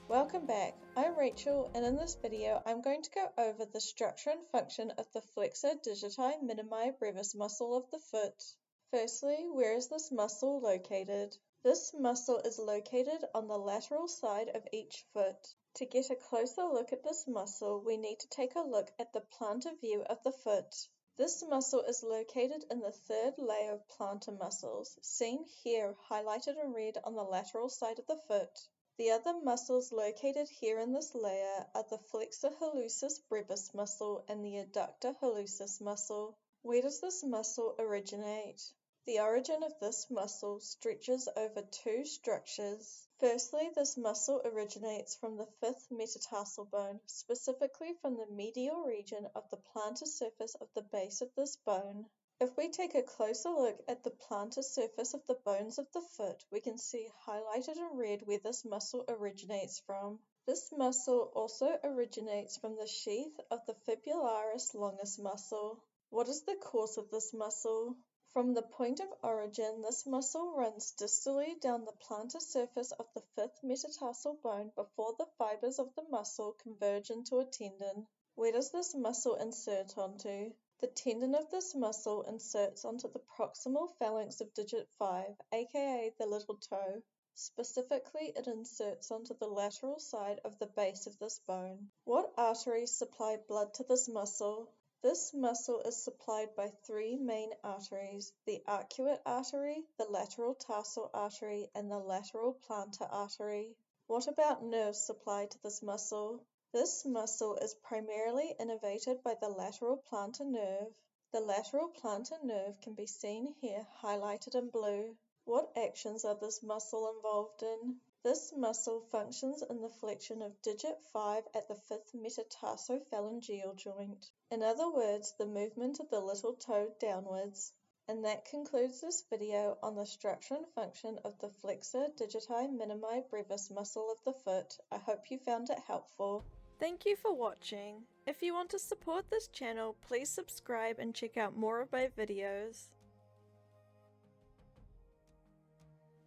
Welcome back, I'm Rachel, and in this video I'm going to go over the structure and function of the Flexor Digiti Minimi Brevis muscle of the foot. Firstly, where is this muscle located? This muscle is located on the lateral side of each foot. To get a closer look at this muscle, we need to take a look at the plantar view of the foot. This muscle is located in the third layer of plantar muscles, seen here highlighted in red on the lateral side of the foot. The other muscles located here in this layer are the flexor hallucis brevis muscle and the adductor hallucis muscle. Where does this muscle originate? The origin of this muscle stretches over two structures. Firstly, this muscle originates from the fifth metatarsal bone, specifically from the medial region of the plantar surface of the base of this bone. If we take a closer look at the plantar surface of the bones of the foot, we can see highlighted in red where this muscle originates from. This muscle also originates from the sheath of the fibularis longus muscle. What is the cause of this muscle? From the point of origin, this muscle runs distally down the plantar surface of the fifth metatarsal bone before the fibers of the muscle converge into a tendon. Where does this muscle insert onto? The tendon of this muscle inserts onto the proximal phalanx of digit 5, aka the little toe. Specifically, it inserts onto the lateral side of the base of this bone. What arteries supply blood to this muscle? This muscle is supplied by three main arteries: the arcuate artery, the lateral tarsal artery, and the lateral plantar artery. What about nerves supplied to this muscle? This muscle is primarily innervated by the lateral plantar nerve. The lateral plantar nerve can be seen here highlighted in blue. What actions are this muscle involved in? This muscle functions in the flexion of digit 5 at the fifth metatarsophalangeal joint. In other words, the movement of the little toe downwards. And that concludes this video on the structure and function of the Flexor Digiti Minimi Brevis muscle of the foot. I hope you found it helpful. Thank you for watching. If you want to support this channel, please subscribe and check out more of my videos.